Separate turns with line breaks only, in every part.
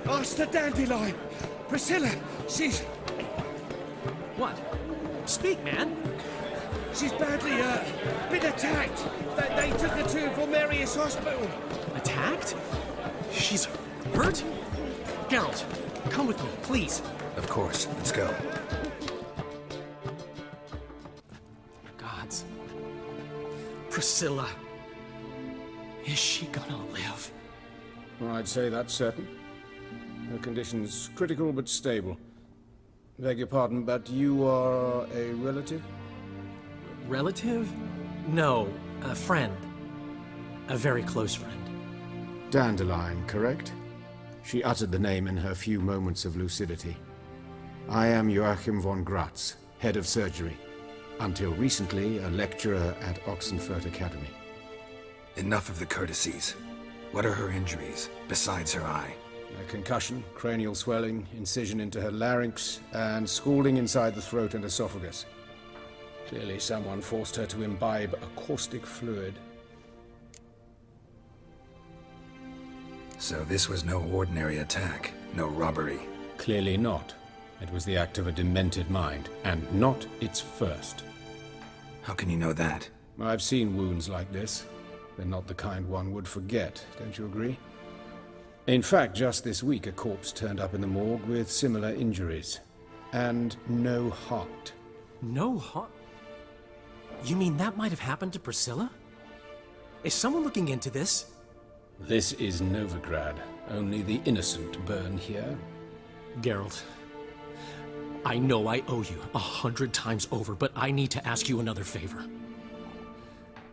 Ask the dandelion. Priscilla, she's...
What? Speak, man.
She's badly been attacked. They took her to Avermedia's hospital.
Attacked? She's hurt? Geralt, come with me, please.
Of course, let's go.
Gods. Priscilla. Is she gonna live?
I'd say that's certain. Her condition's critical but stable. Beg your pardon, but you are a relative?
Relative? No, a friend. A very close friend.
Dandelion, correct? She uttered the name in her few moments of lucidity. I am Joachim von Gratz, head of surgery. Until recently, a lecturer at Oxenfurt Academy.
Enough of the courtesies. What are her injuries, besides her eye?
A concussion, cranial swelling, incision into her larynx, and scalding inside the throat and esophagus. Clearly someone forced her to imbibe a caustic fluid.
So this was no ordinary attack, no robbery.
Clearly not. It was the act of a demented mind, and not its first.
How can you know that?
I've seen wounds like this. They're not the kind one would forget, don't you agree? In fact, just this week a corpse turned up in the morgue with similar injuries. And no heart.
No heart? You mean that might have happened to Priscilla? Is someone looking into this?
This is Novigrad. Only the innocent burn here.
Geralt, I know I owe you 100 times over, but I need to ask you another favor.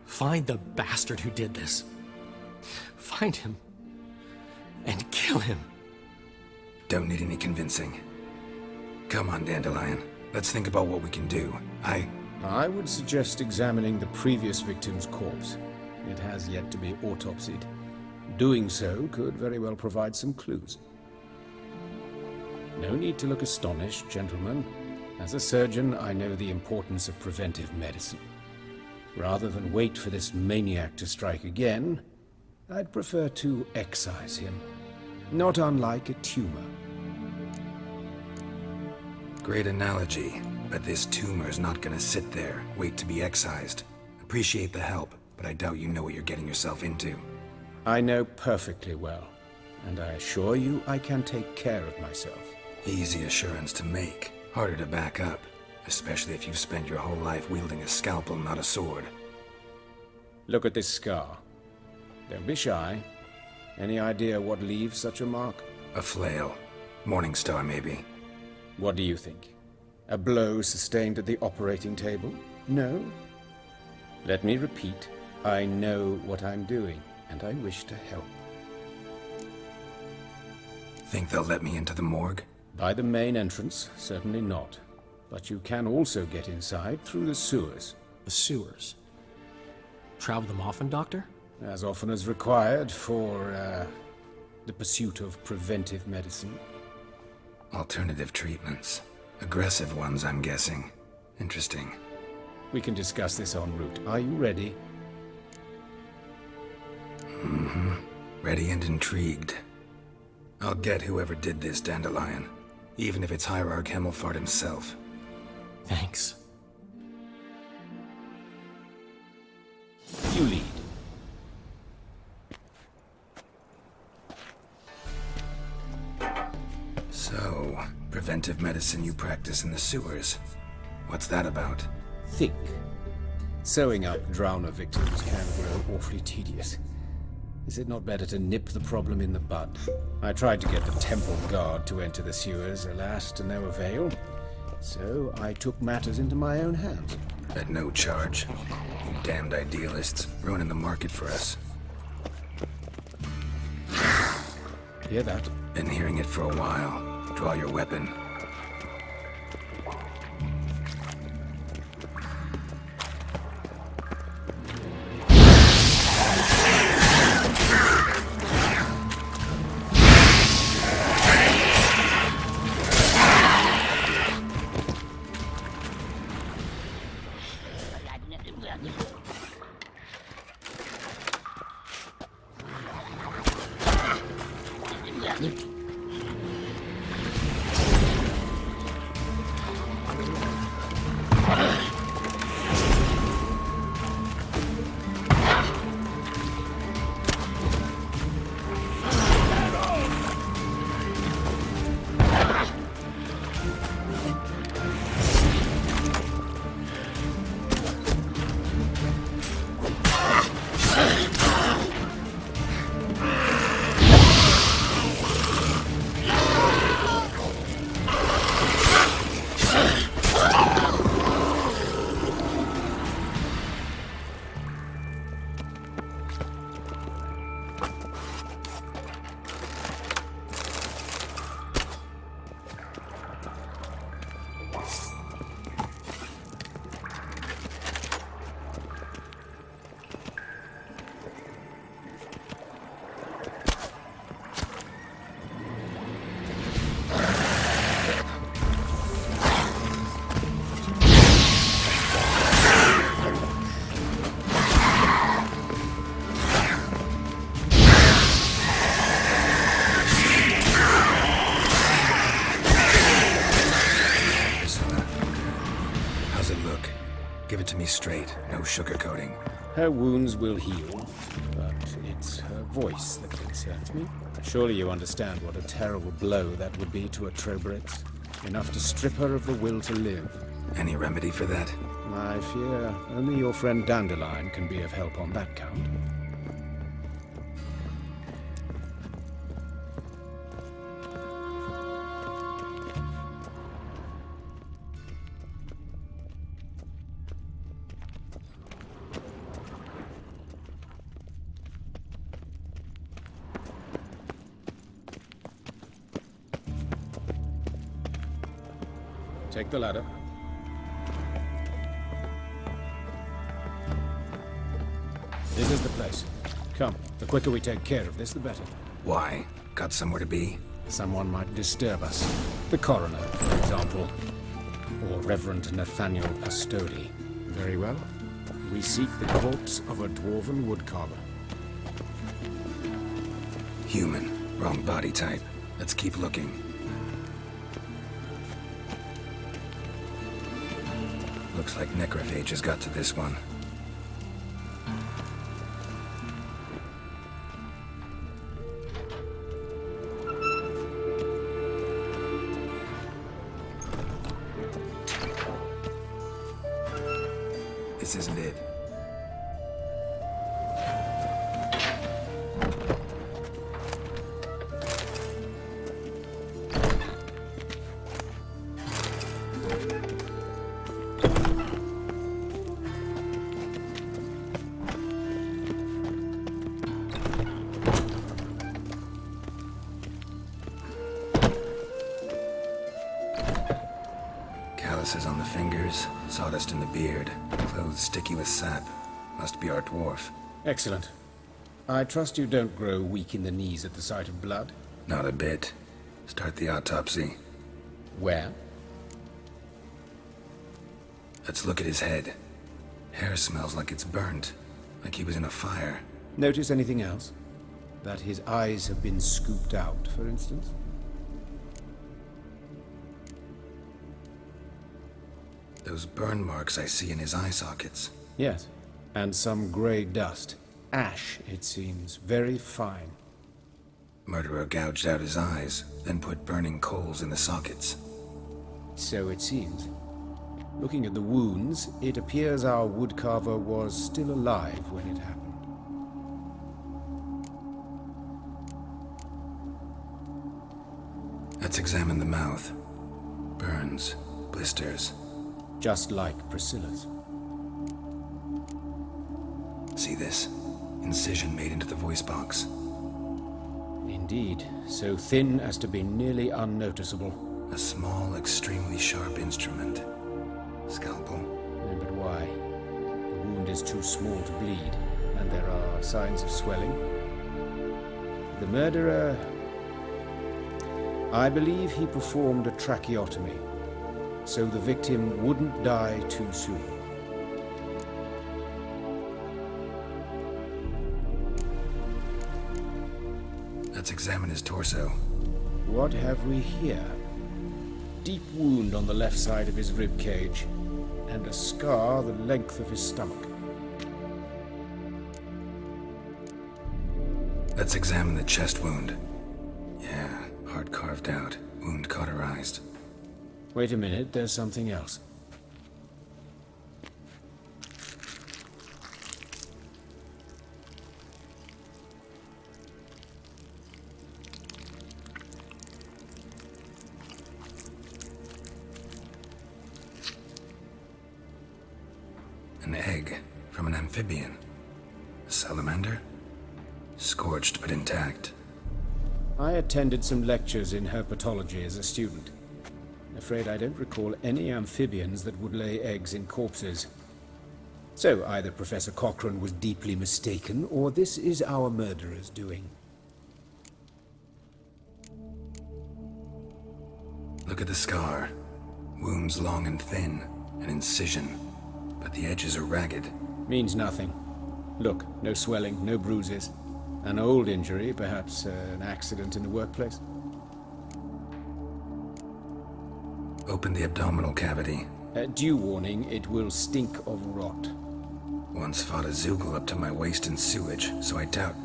Find the bastard who did this. Find him. And kill him.
Don't need any convincing. Come on, Dandelion. Let's think about what we can do.
I would suggest examining the previous victim's corpse. It has yet to be autopsied. Doing so could very well provide some clues. No need to look astonished, gentlemen. As a surgeon, I know the importance of preventive medicine. Rather than wait for this maniac to strike again, I'd prefer to excise him. Not unlike a tumor.
Great analogy, but this tumor's not gonna sit there, wait to be excised. Appreciate the help, but I doubt you know what you're getting yourself into.
I know perfectly well, and I assure you I can take care of myself.
Easy assurance to make, harder to back up, especially if you've spent your whole life wielding a scalpel, not a sword.
Look at this scar. Don't be shy. Any idea what leaves such a mark?
A flail. Morningstar, maybe.
What do you think? A blow sustained at the operating table? No? Let me repeat. I know what I'm doing, and I wish to help.
Think they'll let me into the morgue?
By the main entrance, certainly not. But you can also get inside through the sewers.
The sewers? Travel them often, Doctor?
As often as required for, the pursuit of preventive medicine.
Alternative treatments. Aggressive ones, I'm guessing. Interesting.
We can discuss this en route. Are you ready?
Mm-hmm. Ready and intrigued. I'll get whoever did this, Dandelion. Even if it's Hierarch Himmelfart himself.
Thanks.
You lead.
So, preventive medicine you practice in the sewers. What's that about?
Think. Sewing up drowner victims can grow awfully tedious. Is it not better to nip the problem in the bud? I tried to get the temple guard to enter the sewers, alas, to no avail. So I took matters into my own hands.
At no charge. You damned idealists, ruining the market for us.
Hear that?
Been hearing it for a while. Draw your weapon. me straight, no sugarcoating.
Her wounds will heal, but it's her voice that concerns me. Surely you understand what a terrible blow that would be to a Trobritz. Enough to strip her of the will to live.
Any remedy for that?
I fear only your friend Dandelion can be of help on that count. Take the ladder. This is the place. Come, the quicker we take care of this, the better.
Why? Got somewhere to be?
Someone might disturb us. The coroner, for example. Or Reverend Nathaniel Pastodi. Very well. We seek the corpse of a dwarven woodcarver.
Human. Wrong body type. Let's keep looking. Looks like necrophages got to this one. This isn't it. Calluses on the fingers, sawdust in the beard, clothes sticky with sap. Must be our dwarf.
Excellent. I trust you don't grow weak in the knees at the sight of blood?
Not a bit. Start the autopsy.
Where?
Let's look at his head. Hair smells like it's burnt, like he was in a fire.
Notice anything else? That his eyes have been scooped out, for instance?
Those burn marks I see in his eye sockets.
Yes. And some grey dust. Ash, it seems. Very fine.
Murderer gouged out his eyes, then put burning coals in the sockets.
So it seems. Looking at the wounds, it appears our woodcarver was still alive when it happened.
Let's examine the mouth. Burns, blisters.
Just like Priscilla's.
See this? Incision made into the voice box.
Indeed, so thin as to be nearly unnoticeable.
A small, extremely sharp instrument. Scalpel.
But why? The wound is too small to bleed, and there are signs of swelling. The murderer... I believe he performed a tracheotomy, so the victim wouldn't die too soon.
Let's examine his torso.
What have we here? Deep wound on the left side of his rib cage, and a scar the length of his stomach.
Let's examine the chest wound. Yeah, heart carved out, wound cauterized.
Wait a minute, there's something else.
An egg from an amphibian. A salamander? Scorched but intact.
I attended some lectures in herpetology as a student. Afraid I don't recall any amphibians that would lay eggs in corpses. So either Professor Cochrane was deeply mistaken, or this is our murderer's doing.
Look at the scar. Wounds long and thin. An incision. But the edges are ragged.
Means nothing. Look, no swelling, no bruises. An old injury, perhaps an accident in the workplace.
Open the abdominal cavity.
Due warning, it will stink of rot.
Once fought a Zoogle up to my waist in sewage, so I doubt...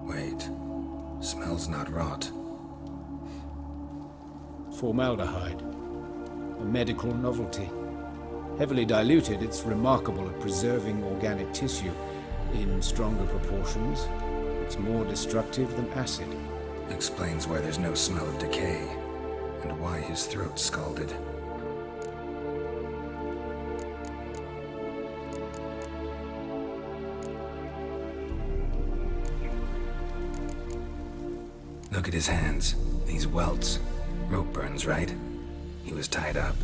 Wait. Smells not rot.
Formaldehyde. A medical novelty. Heavily diluted, it's remarkable at preserving organic tissue. In stronger proportions, it's more destructive than acid.
Explains why there's no smell of decay, and why his throat's scalded. Look at his hands. These welts. Rope burns, right? He was tied up.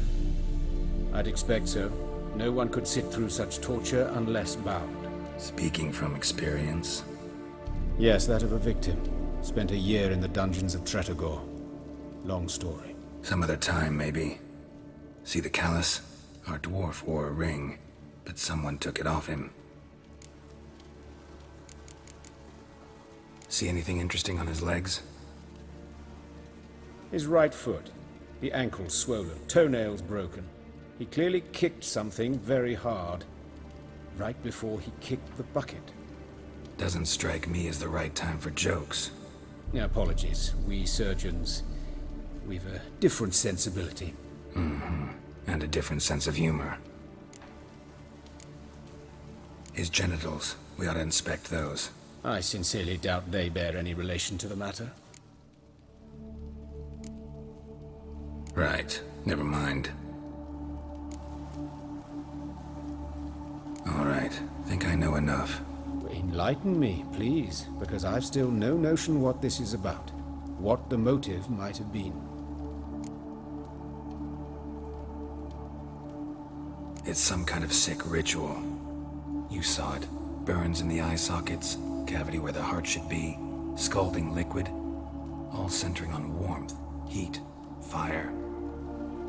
I'd expect so. No one could sit through such torture unless bound.
Speaking from experience.
Yes, that of a victim. Spent a year in the dungeons of Tretogor. Long story.
Some other time, maybe. See the callus? Our dwarf wore a ring, but someone took it off him. See anything interesting on his legs?
His right foot. The ankle swollen, toenails broken. He clearly kicked something very hard. Right before he kicked the bucket.
Doesn't strike me as the right time for jokes.
Apologies. We surgeons, we've a different sensibility.
Mm-hmm. And a different sense of humor. His genitals. We ought to inspect those.
I sincerely doubt they bear any relation to the matter.
Right. Never mind. All right. Think I know enough.
Enlighten me, please, because I've still no notion what this is about. What the motive might have been.
It's some kind of sick ritual. You saw it. Burns in the eye sockets, cavity where the heart should be, scalding liquid, all centering on warmth, heat, fire.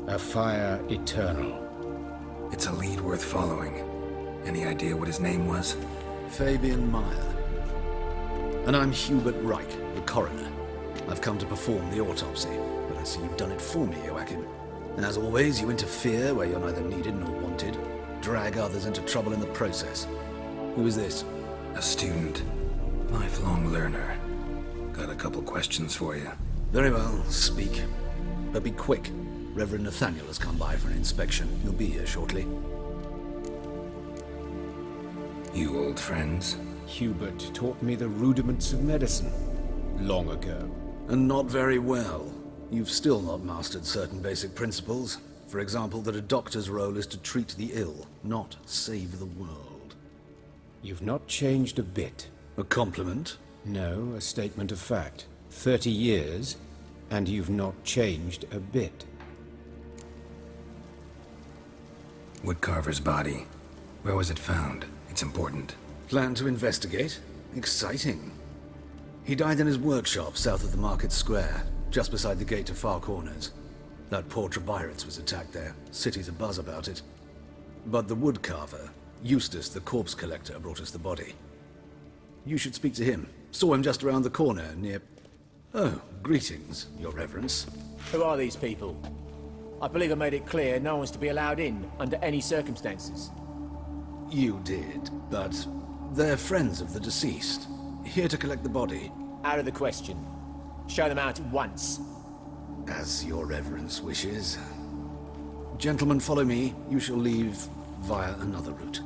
A fire eternal.
It's a lead worth following. Any idea what his name was?
Fabian Meyer. And I'm Hubert Reich, the coroner. I've come to perform the autopsy, but I see you've done it for me, Joachim. As always, you interfere where you're neither needed nor wanted, drag others into trouble in the process. Who is this?
A student. Lifelong learner. Got a couple questions for you.
Very well, speak. But be quick. Reverend Nathaniel has come by for an inspection. He'll be here shortly.
You old friends?
Hubert taught me the rudiments of medicine. Long ago.
And not very well. You've still not mastered certain basic principles. For example, that a doctor's role is to treat the ill, not save the world.
You've not changed a bit.
A compliment?
No, a statement of fact. 30 years, and you've not changed a bit.
Woodcarver's body. Where was it found? It's important.
Plan to investigate? Exciting. He died in his workshop south of the Market Square, just beside the gate to Far Corners. That poor Trebirets was attacked there. City's abuzz about it. But the woodcarver, Eustace the corpse collector, brought us the body. You should speak to him. Saw him just around the corner near... Oh, greetings, Your Reverence.
Who are these people? I believe I made it clear no one's to be allowed in under any circumstances.
You did, but they're friends of the deceased. Here to collect the body.
Out of the question. Show them out at once.
As Your Reverence wishes. Gentlemen, follow me. You shall leave via another route.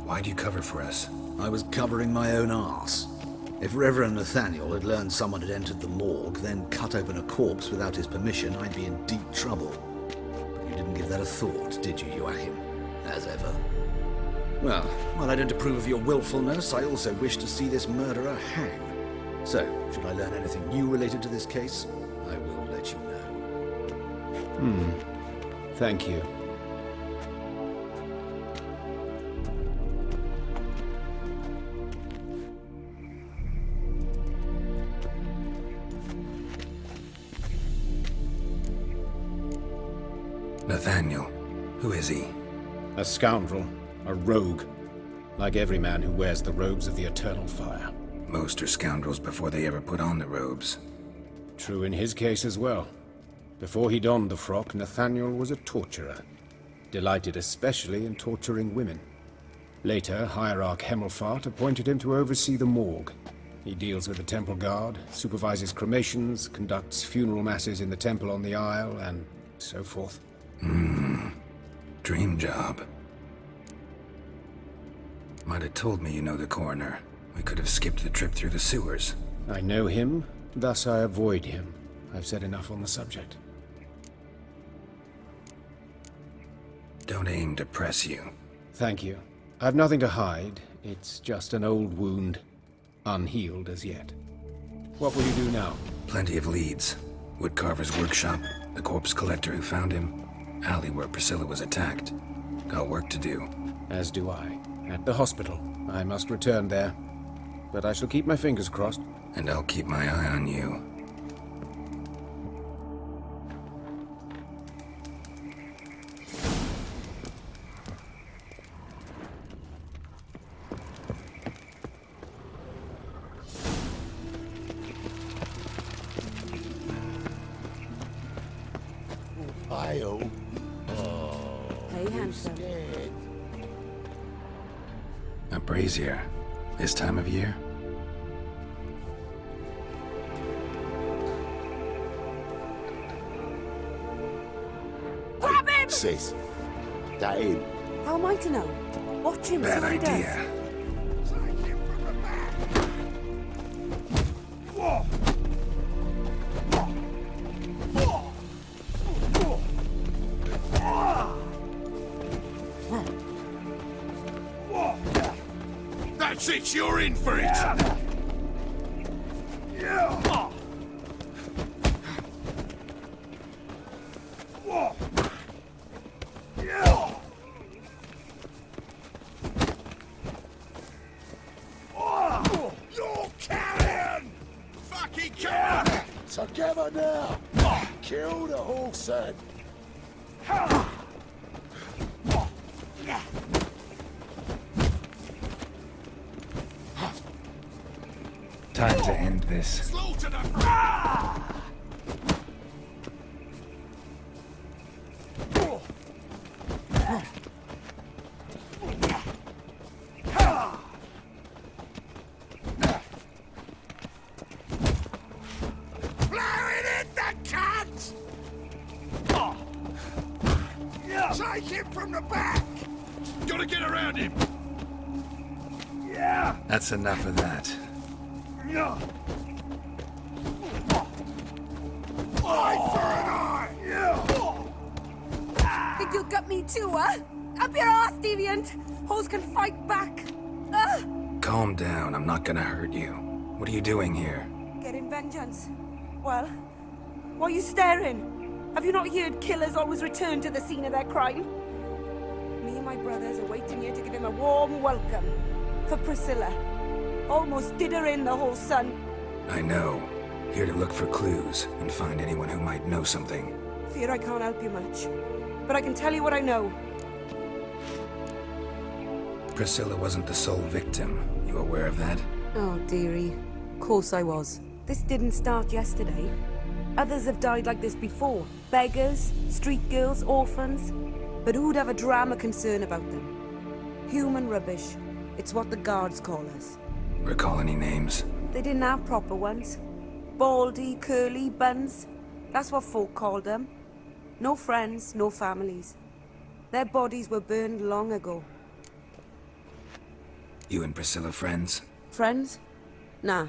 Why'd you cover for us?
I was covering my own arse. If Reverend Nathaniel had learned someone had entered the morgue, then cut open a corpse without his permission, I'd be in deep trouble. But you didn't give that a thought, did you, Joachim? As ever. Well, while I don't approve of your willfulness, I also wish to see this murderer hang. So, should I learn anything new related to this case, I will let you know.
Thank you.
Nathaniel. Who is he?
A scoundrel. A rogue. Like every man who wears the robes of the Eternal Fire.
Most are scoundrels before they ever put on the robes.
True in his case as well. Before he donned the frock, Nathaniel was a torturer, delighted especially in torturing women. Later, Hierarch Hemmelfart appointed him to oversee the morgue. He deals with the temple guard, supervises cremations, conducts funeral masses in the temple on the Isle, and so forth.
Dream job. Might have told me you know the coroner. We could have skipped the trip through the sewers.
I know him, thus I avoid him. I've said enough on the subject.
Don't aim to press you.
Thank you. I've nothing to hide. It's just an old wound, unhealed as yet. What will you do now?
Plenty of leads. Woodcarver's workshop, the corpse collector who found him, alley where Priscilla was attacked. Got work to do.
As do I. At the hospital. I must return there. But I shall keep my fingers crossed.
And I'll keep my eye on you.
AIO.
Hey, handsome.
A brazier. This time of year?
Grab him!
Sis. That him.
How am I to know? Watch him.
Bad
see what he does.
idea.
That's it, you're in for it! You're carrying! Fucking carry! Together now! Kill the horse then!
Time to end this.
Slaughter the Take him from the back! Gotta get around him! Yeah!
That's enough of that.
Eye for an eye!
Think you'll get me too, huh? Up your ass, deviant! Hoes can fight back!
Calm down, I'm not gonna hurt you. What are you doing here?
Getting vengeance. Well, why are you staring? Have you not heard killers always return to the scene of their crime? Me and my brothers are waiting here to give him a warm welcome. For Priscilla. Almost did her in, the whole son.
I know. Here to look for clues and find anyone who might know something.
Fear I can't help you much. But I can tell you what I know.
Priscilla wasn't the sole victim. You aware of that?
Oh, dearie. Of course I was. This didn't start yesterday. Others have died like this before. Beggars, street girls, orphans. But who'd have a drama concern about them? Human rubbish. It's what the guards call us.
Recall any names?
They didn't have proper ones. Baldy, curly, buns. That's what folk called them. No friends, no families. Their bodies were burned long ago.
You and Priscilla friends?
Friends? Nah.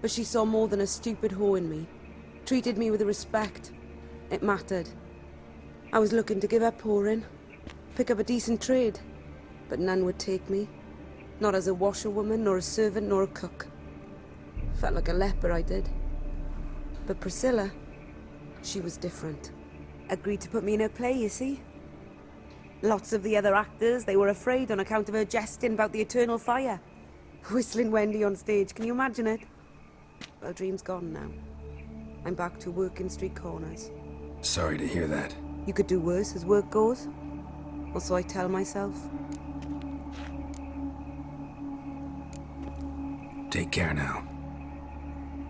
But she saw more than a stupid whore in me. Treated me with respect. It mattered. I was looking to give up whoring. Pick up a decent trade. But none would take me. Not as a washerwoman, nor a servant, nor a cook. Felt like a leper, I did. But Priscilla, she was different. Agreed to put me in her play, you see? Lots of the other actors, they were afraid on account of her jesting about the eternal fire. Whistling Wendy on stage, can you imagine it? Well, dream's gone now. I'm back to working street corners.
Sorry to hear that.
You could do worse as work goes. Or so I tell myself.
Take care now.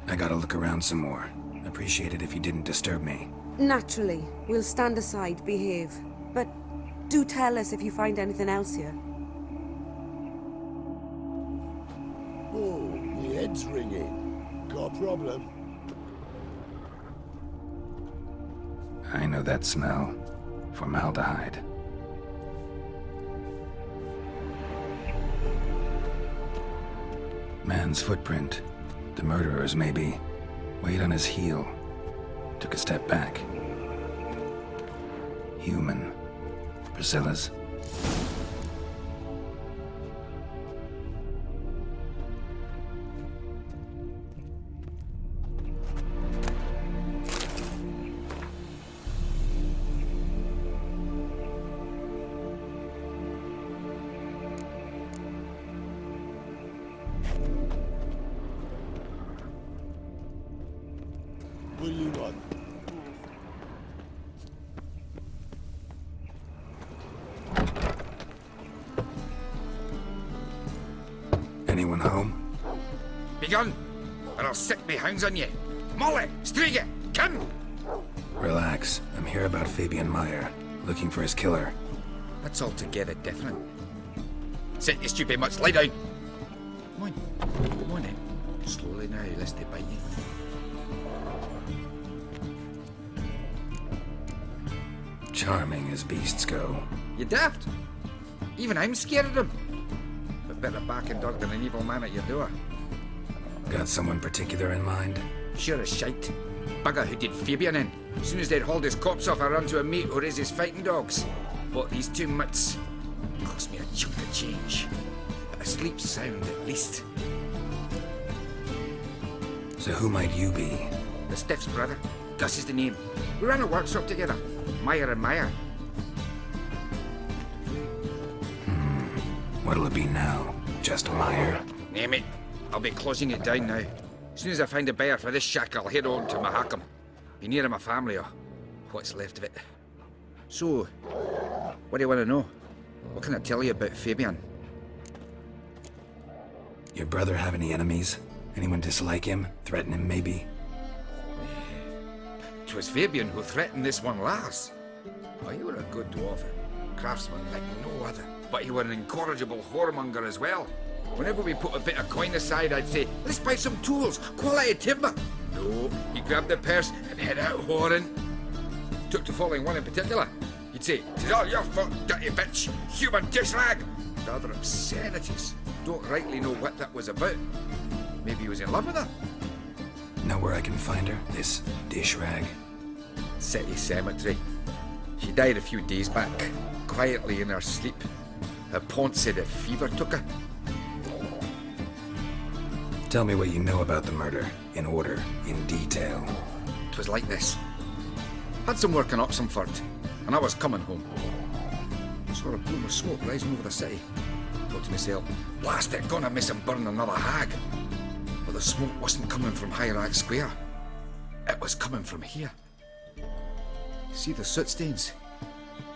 I gotta look around some more. Appreciate it if you didn't disturb me.
Naturally, we'll stand aside, behave. But do tell us if you find anything else here.
Oh, my head's ringing. Got a problem?
I know that smell. Formaldehyde. Man's footprint. The murderer's maybe. Weight on his heel. Took a step back. Human. Priscilla's.
What do you want?
Anyone home?
Begun, or I'll sick me hounds on you. Molly, Striga, come!
Relax. I'm here about Fabian Meyer. Looking for his killer.
That's altogether different. Sit, you stupid mutts, lie down. Come on then. Slowly now, lest they bite you.
Charming as beasts go.
You daft? Even I'm scared of them. But better back and dog than an evil man at your door.
Got someone particular in mind?
Sure as shite. Bugger who did Fabian in. As soon as they'd hauled his corpse off, I run to a mate who raised his fighting dogs. But these two mutts cost me a chunk of change. But a sleep sound at least.
So who might you be?
The Stiff's brother. Gus is the name. We ran a workshop together. Meyer and Meyer.
What'll it be now? Just Meyer?
Name it. I'll be closing it down now. As soon as I find a buyer for this shack, I'll head on to Mahakam. Be near my family, or what's left of it. So, what do you want to know? What can I tell you about Fabian?
Your brother have any enemies? Anyone dislike him? Threaten him, maybe?
'Twas Fabian who threatened this one last. Oh, you were a good dwarf. Craftsman like no other. But you were an incorrigible whoremonger as well. Whenever we put a bit of coin aside, I'd say, let's buy some tools, quality timber. No, he grabbed the purse and head out whoring. Took to following one in particular. He'd say, "'Tis all your fault, dirty bitch, human dish rag." Rather obscenities. Don't rightly know what that was about. Maybe he was in love with her.
Know where I can find her? This dish rag?
City cemetery. She died a few days back, quietly in her sleep. Her pont said a fever took her.
Tell me what you know about the murder, in order, in detail.
It was like this. Had some work in Oxenford, and I was coming home. Saw a plume of smoke rising over the city. Thought to myself, blast it, gonna miss him burn another hag. But the smoke wasn't coming from Hierarch Square. It was coming from here. See the soot stains?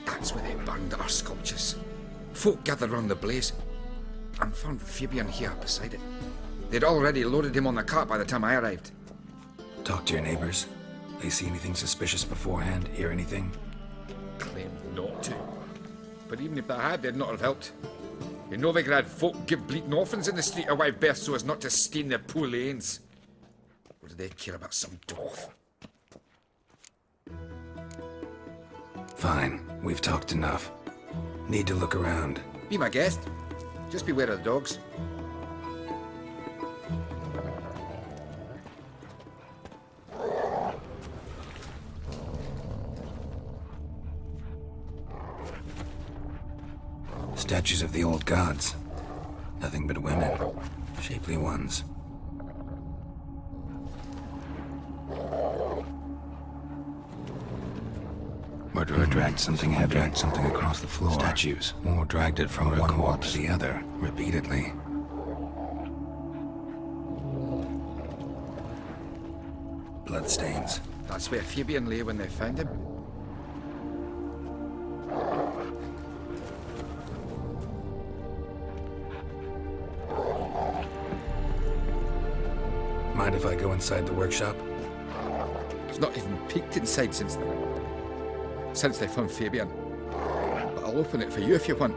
That's where they burned our sculptures. Folk gathered round the blaze and found Fabian here beside it. They'd already loaded him on the cart by the time I arrived.
Talk to your neighbors. They see anything suspicious beforehand? Hear anything?
Claimed not to. But even if they had, they'd not have helped. In Novigrad, folk give bleating orphans in the street a wide berth so as not to stain their poor lanes. What do they care about some dwarf?
Fine, we've talked enough. Need to look around.
Be my guest. Just beware of the dogs.
Statues of the old gods. Nothing but women. Shapely ones. Murderer dragged something heavy, dragged something across the floor. Statues. Or dragged it from one wall to the other, repeatedly. Bloodstains.
That's where Fabian lay when they found him.
Mind if I go inside the workshop?
I've not even peeked inside since they found Fabian. But I'll open it for you if you want.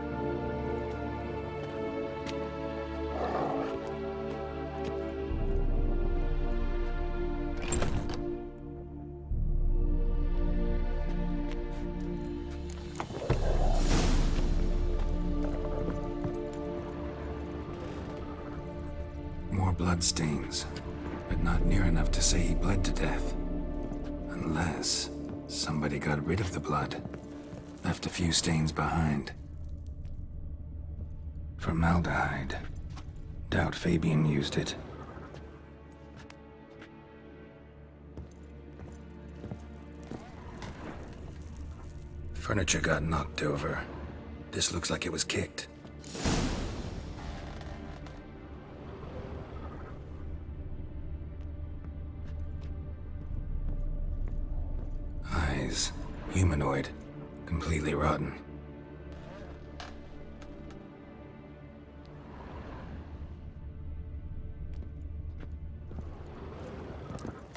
More bloodstains, but not near enough to say he bled to death. Unless somebody got rid of the blood, left a few stains behind. Formaldehyde. Doubt Fabian used it. Furniture got knocked over. This looks like it was kicked. Eyes. Humanoid. Completely rotten.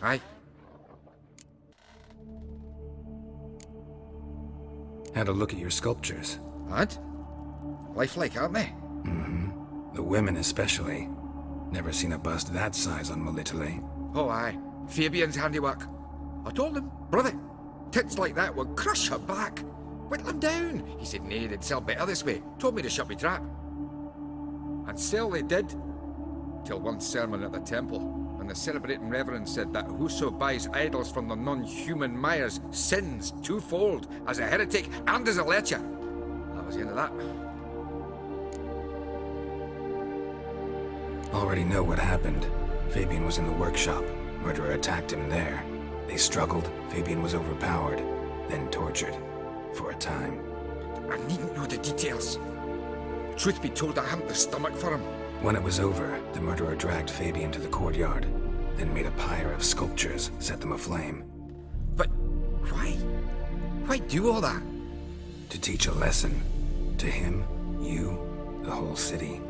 Aye.
Had a look at your sculptures.
Lad? Lifelike, aren't they?
The women especially. Never seen a bust that size on Molitale.
Oh, aye. Fabian's handiwork. I told him, brother, tits like that would crush her back. Whittle him down. He said, nay, they'd sell better this way. Told me to shut me trap. And sell they did. Till one sermon at the temple, and the celebrating reverend said that whoso buys idols from the non-human Myers sins twofold, as a heretic and as a lecher. That was the end of that.
Already know what happened. Fabian was in the workshop. Murderer attacked him there. They struggled. Fabian was overpowered, then tortured. For a time.
I needn't know the details. Truth be told, I haven't the stomach for him.
When it was over, the murderer dragged Fabian to the courtyard, then made a pyre of sculptures, set them aflame.
But why? Why do all that?
To teach a lesson. To him, you, the whole city.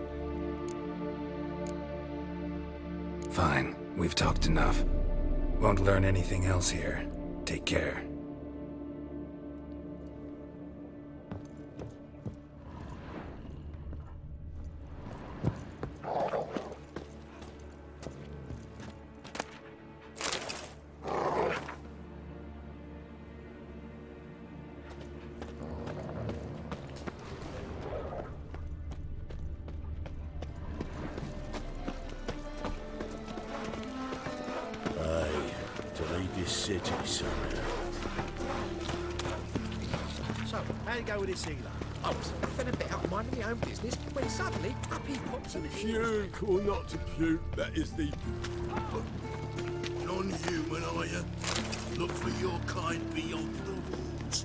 Fine, we've talked enough. Won't learn anything else here. Take care.
City somewhere.
So, how'd it go with this healer?
I was faffing a bit out minding my own business when suddenly Tuppy pops in.
Puke or not to puke, that is the... Non-human, are you? Look for your kind beyond the walls.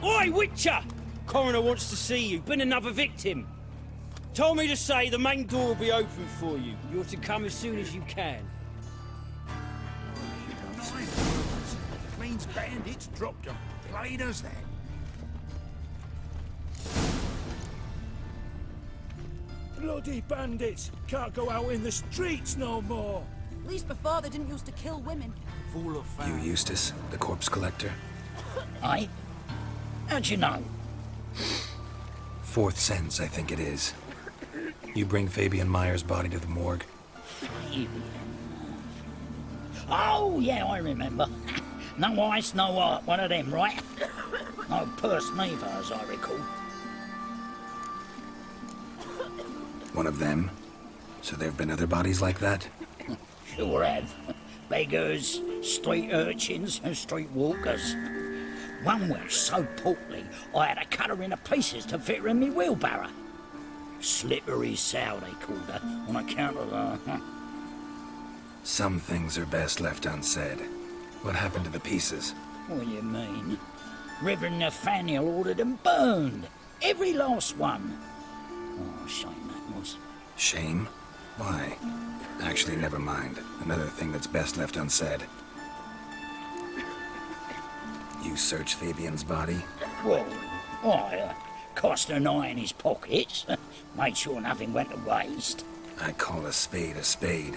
Oi, Witcher! Coroner wants to see you. Been another victim. Told me to say the main door will be open for you. You're to come as soon as you can.
Means bandits dropped them. Plain as that. Bloody bandits! Can't go out in the streets no more!
At least before they didn't used to kill women.
Full of
You Eustace, the corpse collector?
Aye? How'd you know?
Fourth sense, I think it is. You bring Fabian Myers' body to the morgue.
Oh, yeah, I remember. No ice, no art, one of them, right? No purse neither, as I recall.
One of them? So there have been other bodies like that?
Sure have. Beggars, street urchins, and street walkers. One was so portly, I had to cut her into pieces to fit her in me wheelbarrow. Slippery sow, they called her, on account of her.
Some things are best left unsaid. What happened to the pieces?
What do you mean? Reverend Nathaniel ordered them burned. Every last one. Oh, shame that was.
Shame? Why? Actually, never mind. Another thing that's best left unsaid. You search Fabian's body?
Well, I cast an eye in his pockets, made sure nothing went to waste.
I call a spade a spade.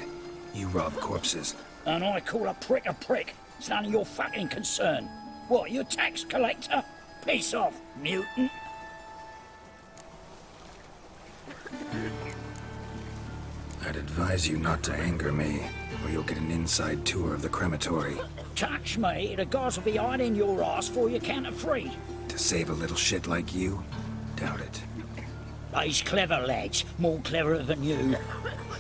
You rob corpses.
And I call a prick a prick. It's none of your fucking concern. What, you a tax collector? Piss off, mutant.
I'd advise you not to anger me, or you'll get an inside tour of the crematory.
Touch me, the guards will be hiding your ass for you count of 3.
To save a little shit like you? Doubt it.
These clever lads, more cleverer than you.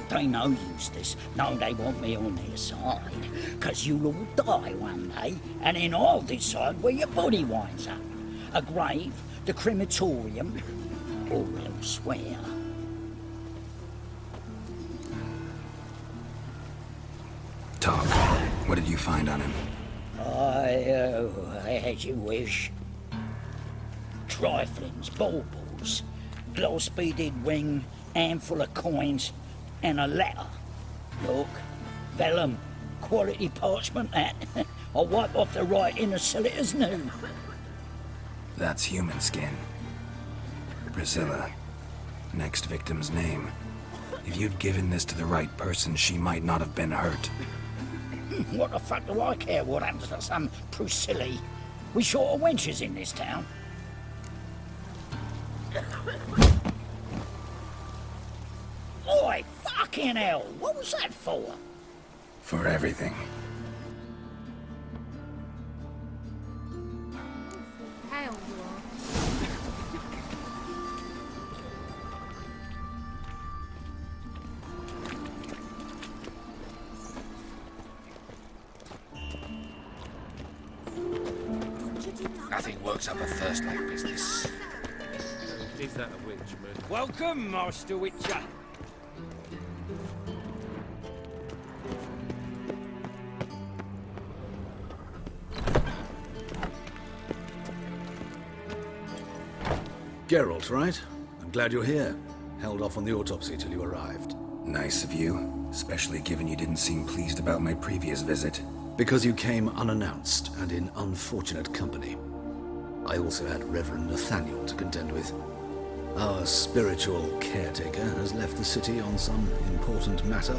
They know Eustace, know they want me on their side. 'Cause you'll all die one day, and then I'll decide where your body winds up. A grave, the crematorium, or elsewhere.
Talk. What did you find on him?
As you wish. Triflings, baubles, gloss-beaded ring, handful of coins, and a letter. Look, vellum, quality parchment that. I'll wipe off the writing and sell it as new.
That's human skin. Priscilla. Next victim's name. If you'd given this to the right person, she might not have been hurt.
What the fuck do I care what happens to some Priscilla? We short of wenches in this town. Oi, fucking hell! What was that for?
For everything.
Hell,
Nothing works up a thirst like business.
Is that a witch, man?
Welcome, Master Witcher.
Geralt, right? I'm glad you're here. Held off on the autopsy till you arrived.
Nice of you, especially given you didn't seem pleased about my previous visit.
Because you came unannounced and in unfortunate company. I also had Reverend Nathaniel to contend with. Our spiritual caretaker has left the city on some important matter,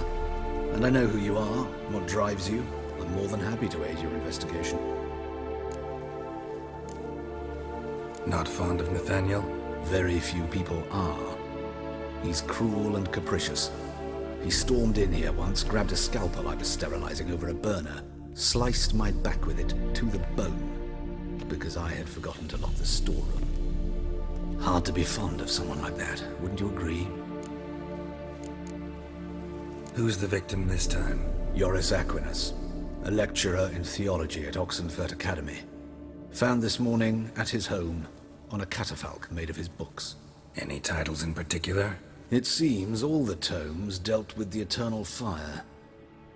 and I know who you are, what drives you. I'm more than happy to aid your investigation.
Not fond of Nathaniel?
Very few people are. He's cruel and capricious. He stormed in here once, grabbed a scalpel I was sterilizing over a burner, sliced my back with it to the bone, because I had forgotten to lock the storeroom. Hard to be fond of someone like that, wouldn't you agree?
Who's the victim this time?
Joris Aquinas, a lecturer in theology at Oxenfurt Academy. Found this morning at his home on a catafalque made of his books.
Any titles in particular?
It seems all the tomes dealt with the eternal fire.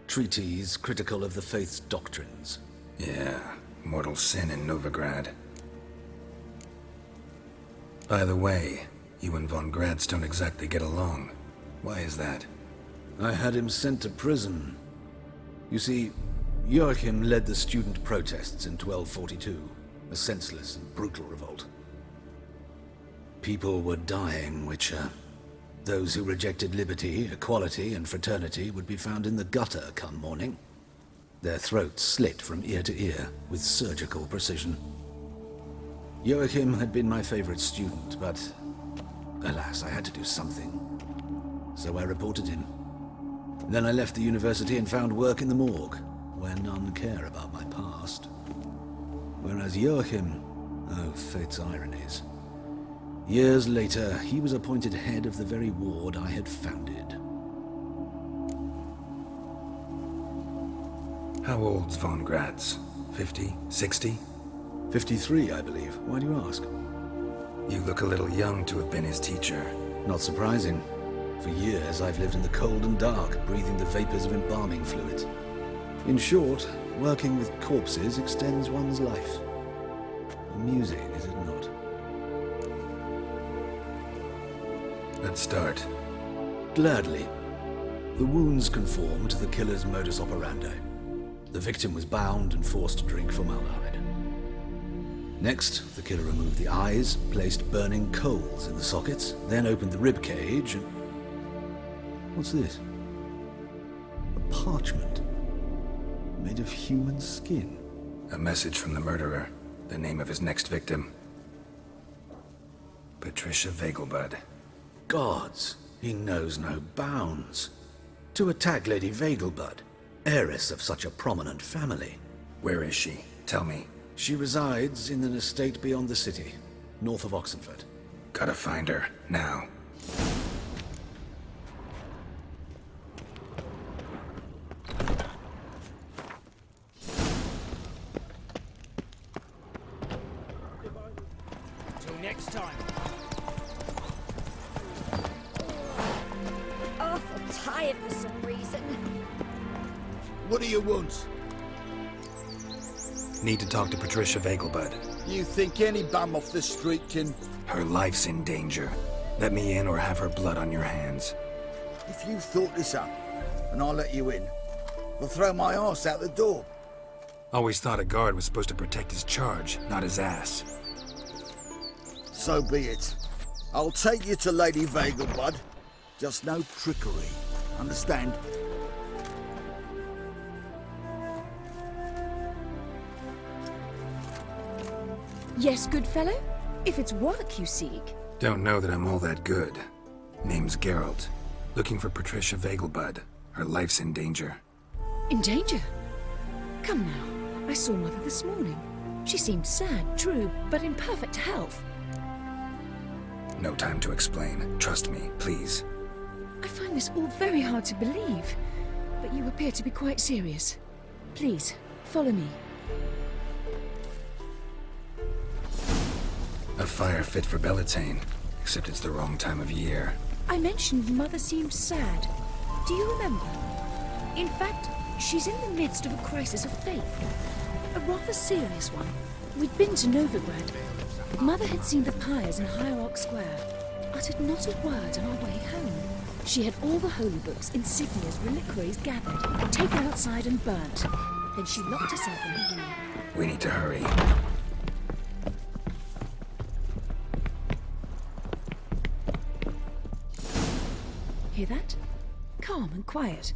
Treatises critical of the faith's doctrines.
Yeah, mortal sin in Novigrad. By the way, you and von Gratz don't exactly get along. Why is that?
I had him sent to prison. You see, Joachim led the student protests in 1242, a senseless and brutal revolt. People were dying, Witcher. Those who rejected liberty, equality, and fraternity would be found in the gutter come morning. Their throats slit from ear to ear with surgical precision. Joachim had been my favorite student, but alas, I had to do something. So I reported him. Then I left the university and found work in the morgue, where none care about my past. Whereas Joachim, oh, fate's ironies. Years later, he was appointed head of the very ward I had founded.
How old's von Gratz? 50? 60?
53, I believe. Why do you ask?
You look a little young to have been his teacher.
Not surprising. For years, I've lived in the cold and dark, breathing the vapors of embalming fluids. In short, working with corpses extends one's life. Amusing, is it not?
Let's start.
Gladly. The wounds conform to the killer's modus operandi. The victim was bound and forced to drink formaldehyde. Next, the killer removed the eyes, placed burning coals in the sockets, then opened the rib cage and... What's this? A parchment made of human skin.
A message from the murderer. The name of his next victim. Patricia Vegelbud.
Gods, he knows no bounds. To attack Lady Vegelbud, heiress of such a prominent family.
Where is she? Tell me.
She resides in an estate beyond the city, north of Oxenford.
Gotta find her, now.
Till next time.
Awful tired for some reason.
What do you want?
Need to talk to Patricia Vegelbud.
You think any bum off the street can...
Her life's in danger. Let me in or have her blood on your hands.
If you thought this up, and I'll let you in, I'll throw my arse out the door.
Always thought a guard was supposed to protect his charge, not his ass.
So be it. I'll take you to Lady Vegelbud. Just no trickery. Understand?
Yes, good fellow? If it's work you seek.
Don't know that I'm all that good. Name's Geralt. Looking for Patricia Vegelbud. Her life's in danger.
In danger? Come now. I saw Mother this morning. She seemed sad, true, but in perfect health.
No time to explain. Trust me, please.
I find this all very hard to believe, but you appear to be quite serious. Please, follow me.
A fire fit for Bellatane, except it's the wrong time of year.
I mentioned Mother seemed sad. Do you remember? In fact, she's in the midst of a crisis of faith. A rather serious one. We'd been to Novigrad. Mother had seen the pyres in Hierarch Square, uttered not a word on our way home. She had all the holy books, insignias, reliquaries gathered, taken outside and burnt. Then she locked herself in her room.
We need to hurry.
Hear that? Calm and quiet.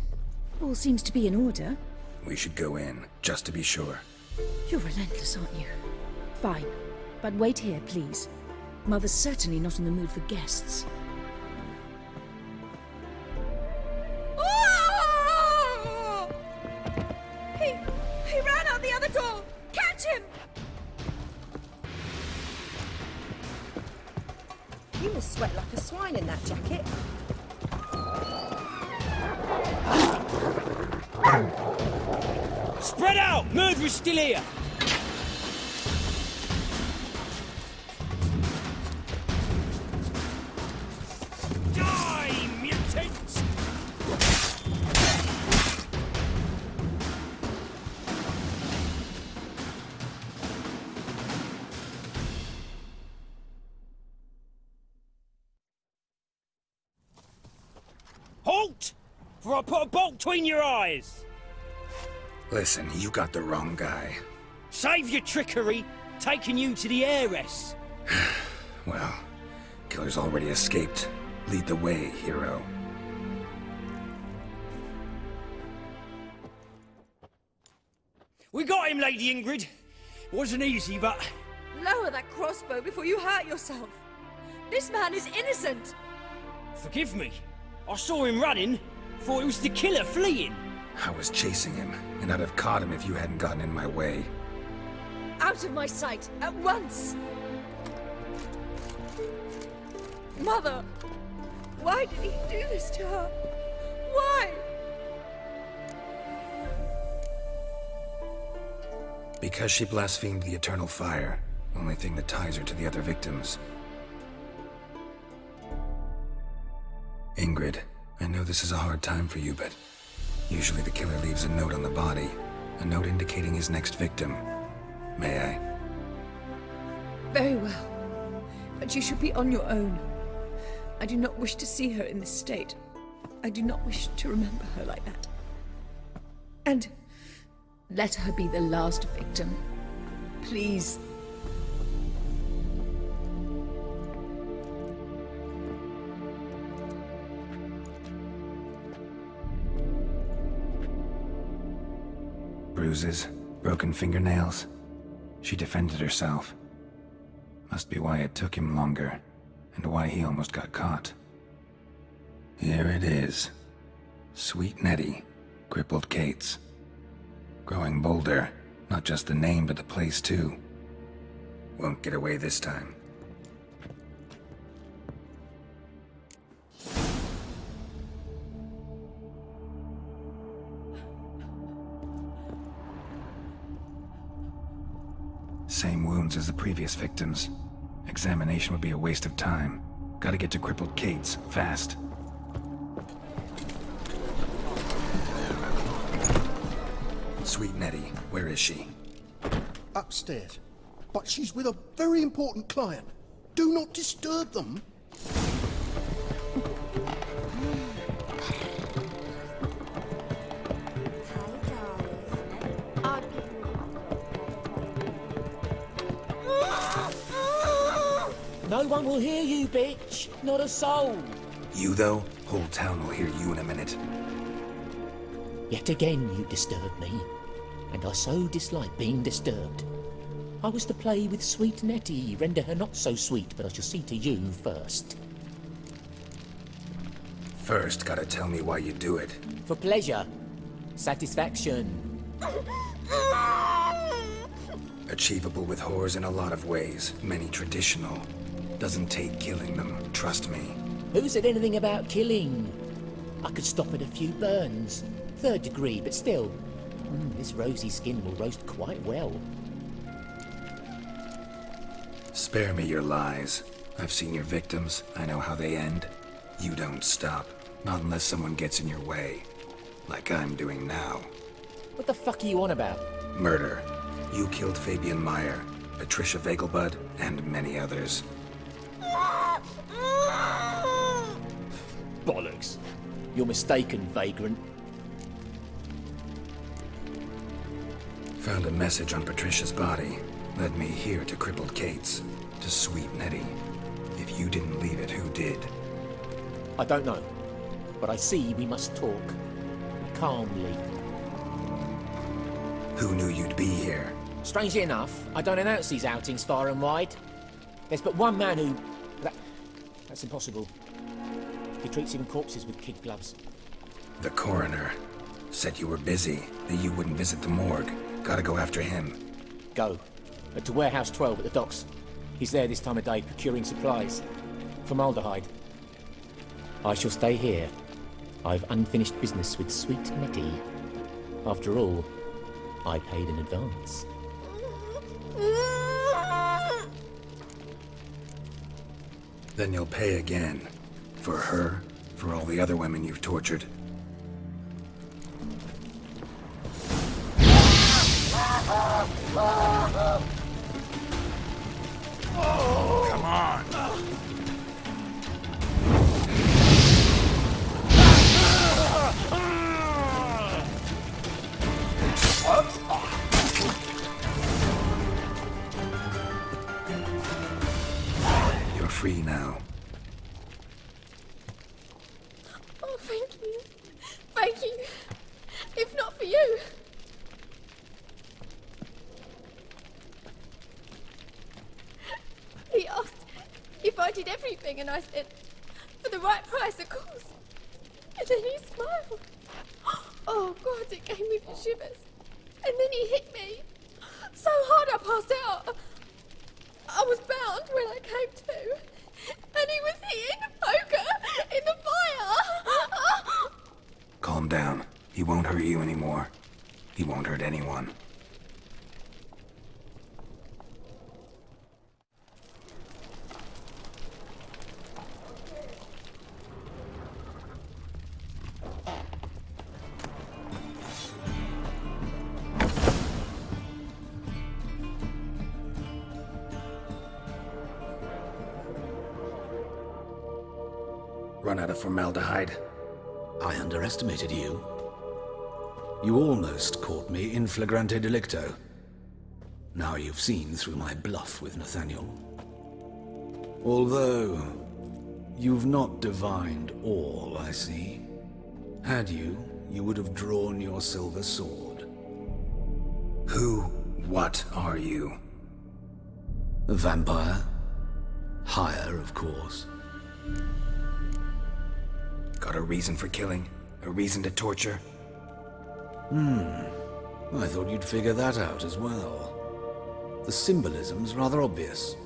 All seems to be in order.
We should go in, just to be sure.
You're relentless, aren't you? Fine. But wait here, please. Mother's certainly not in the mood for guests.
Oh! He ran out the other door! Catch him!
You must sweat like a swine in that jacket.
Spread out! Murderer's still here! Die, mutants! Halt! For I put a bolt between your eyes!
Listen, you got the wrong guy.
Save your trickery, taking you to the heiress.
Well, killer's already escaped. Lead the way, hero.
We got him, Lady Ingrid. Wasn't easy, but...
Lower that crossbow before you hurt yourself. This man is innocent.
Forgive me. I saw him running. Thought it was the killer fleeing.
I was chasing him, and I'd have caught him if you hadn't gotten in my way.
Out of my sight, at once! Mother! Why did he do this to her? Why?
Because she blasphemed the eternal fire. Only thing that ties her to the other victims. Ingrid, I know this is a hard time for you, but usually the killer leaves a note on the body. A note indicating his next victim. May I?
Very well. But you should be on your own. I do not wish to see her in this state. I do not wish to remember her like that. And let her be the last victim. Please.
Bruises, broken fingernails. She defended herself. Must be why it took him longer, and why he almost got caught. Here it is. Sweet Nettie, crippled Kate's. Growing bolder, not just the name but the place too. Won't get away this time. Same wounds as the previous victims. Examination would be a waste of time. Gotta get to crippled Kate's, fast. Sweet Nettie, where is she?
Upstairs. But she's with a very important client. Do not disturb them.
No one will hear you, bitch. Not a soul.
You, though? Whole town will hear you in a minute.
Yet again you disturb me, and I so dislike being disturbed. I was to play with sweet Nettie, render her not so sweet, but I shall see to you first.
First, gotta tell me why you do it.
For pleasure. Satisfaction.
Achievable with whores in a lot of ways, many traditional. Doesn't take killing them, trust me.
Who said anything about killing? I could stop at a few burns. 3rd degree, but still. This rosy skin will roast quite well.
Spare me your lies. I've seen your victims. I know how they end. You don't stop. Not unless someone gets in your way. Like I'm doing now.
What the fuck are you on about?
Murder. You killed Fabian Meyer, Patricia Vegelbud, and many others.
Bollocks. You're mistaken, vagrant.
Found a message on Patricia's body. Led me here to crippled Kate's. To sweet Nettie. If you didn't leave it, who did?
I don't know. But I see we must talk. Calmly.
Who knew you'd be here?
Strangely enough, I don't announce these outings far and wide. There's but one man who... That's impossible. He treats even corpses with kid gloves.
The coroner. Said you were busy, that you wouldn't visit the morgue. Gotta go after him.
Go. To Warehouse 12 at the docks. He's there this time of day, procuring supplies. Formaldehyde. I shall stay here. I've unfinished business with sweet Nettie. After all, I paid in advance.
Then you'll pay again. For her, for all the other women you've tortured.
Oh, come on!
You're free now.
Oh, thank you. Thank you. If not for you. He asked if I did everything, and I said, for the right price, of course. And then he smiled. Oh, God, it gave me the shivers. And then he hit me so hard I passed out. I was bound when I came to. And he was hitting the poker in the fire.
Calm down. He won't hurt you anymore. He won't hurt anyone. Run out of formaldehyde.
I underestimated you. You almost caught me in flagrante delicto. Now you've seen through my bluff with Nathaniel. Although, you've not divined all, I see. Had you, you would have drawn your silver sword.
What are you?
A vampire. Higher, of course.
Got a reason for killing? A reason to torture?
I thought you'd figure that out as well. The symbolism's rather obvious.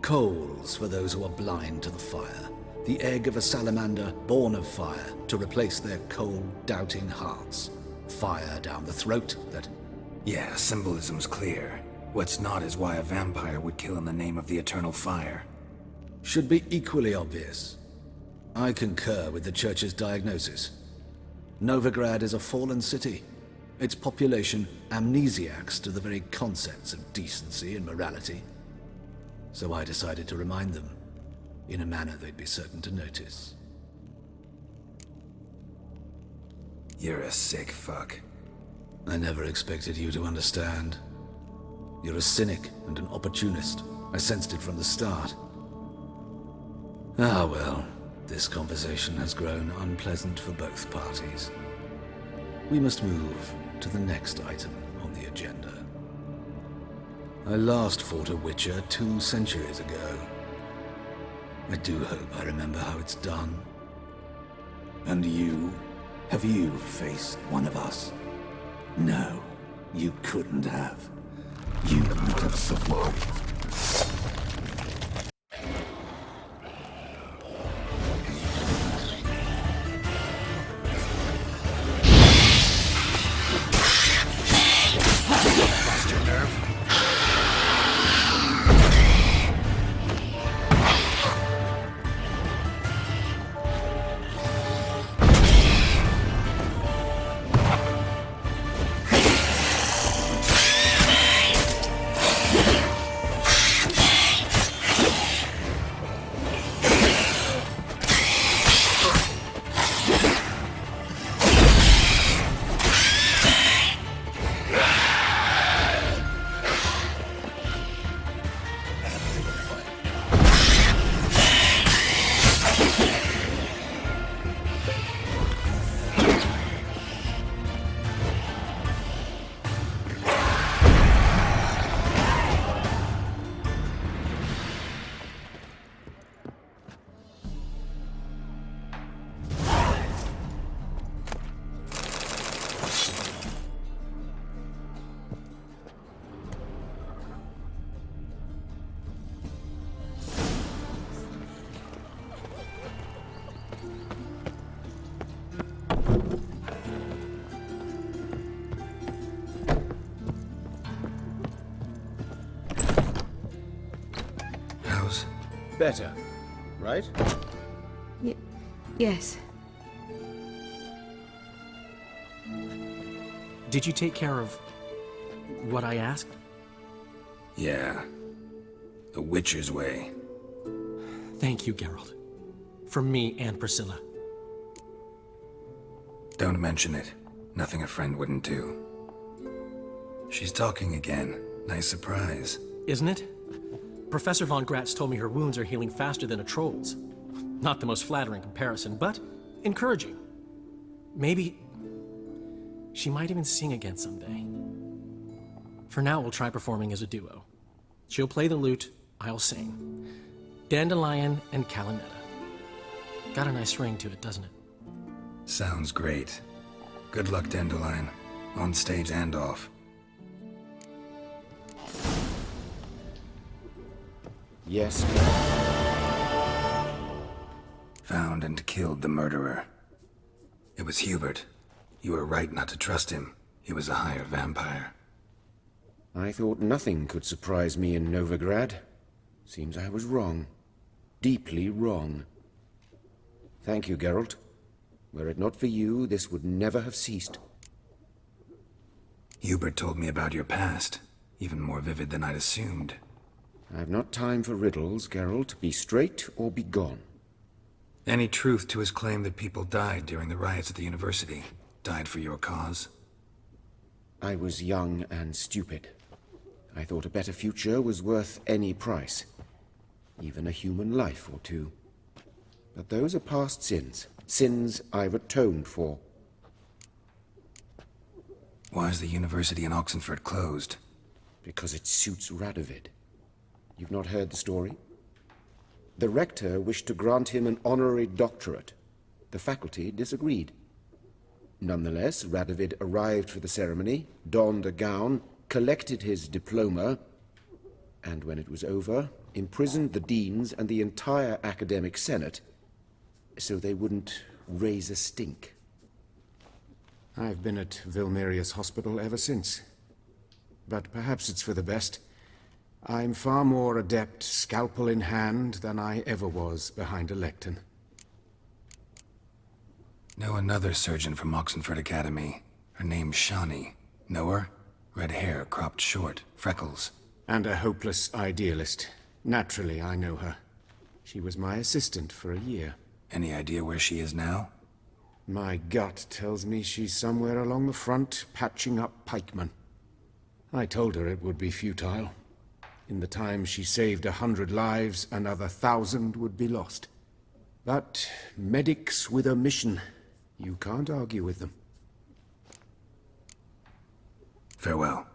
Coals for those who are blind to the fire. The egg of a salamander born of fire to replace their cold, doubting hearts. Fire down the throat that...
Yeah, symbolism's clear. What's not is why a vampire would kill in the name of the eternal fire.
Should be equally obvious. I concur with the Church's diagnosis. Novigrad is a fallen city. Its population amnesiacs to the very concepts of decency and morality. So I decided to remind them, in a manner they'd be certain to notice.
You're a sick fuck.
I never expected you to understand. You're a cynic and an opportunist. I sensed it from the start. Ah well, this conversation has grown unpleasant for both parties. We must move to the next item on the agenda. I last fought a Witcher 2 centuries ago. I do hope I remember how it's done.
And you? Have you faced one of us? No, you couldn't have. You would have survived.
Lost your nerve?
Better, right?
Yes.
Did you take care of what I asked?
Yeah. The Witcher's way.
Thank you, Geralt. From me and Priscilla.
Don't mention it. Nothing a friend wouldn't do. She's talking again. Nice surprise.
Isn't it? Professor von Gratz told me her wounds are healing faster than a troll's. Not the most flattering comparison, but encouraging. Maybe she might even sing again someday. For now, we'll try performing as a duo. She'll play the lute, I'll sing. Dandelion and Calinetta. Got a nice ring to it, doesn't it?
Sounds great. Good luck, Dandelion. On stage and off.
Yes.
Found and killed the murderer. It was Hubert. You were right not to trust him. He was a higher vampire.
I thought nothing could surprise me in Novigrad. Seems I was wrong. Deeply wrong. Thank you, Geralt. Were it not for you, this would never have ceased.
Hubert told me about your past. Even more vivid than I'd assumed.
I've not time for riddles, Geralt. Be straight or be gone.
Any truth to his claim that people died during the riots at the university? Died for your cause?
I was young and stupid. I thought a better future was worth any price. Even a human life or two. But those are past sins. Sins I've atoned for.
Why is the university in Oxenford closed?
Because it suits Radovid. You've not heard the story? The rector wished to grant him an honorary doctorate. The faculty disagreed. Nonetheless, Radovid arrived for the ceremony, donned a gown, collected his diploma, and when it was over, imprisoned the deans and the entire academic senate so they wouldn't raise a stink.
I've been at Vilmerius Hospital ever since. But perhaps it's for the best. I'm far more adept, scalpel in hand, than I ever was behind a lectern.
Know another surgeon from Oxenford Academy. Her name's Shani. Know her? Red hair, cropped short, freckles.
And a hopeless idealist. Naturally, I know her. She was my assistant for a year.
Any idea where she is now?
My gut tells me she's somewhere along the front, patching up pikemen. I told her it would be futile. In the time she saved 100 lives, another 1,000 would be lost. But medics with a mission, you can't argue with them.
Farewell.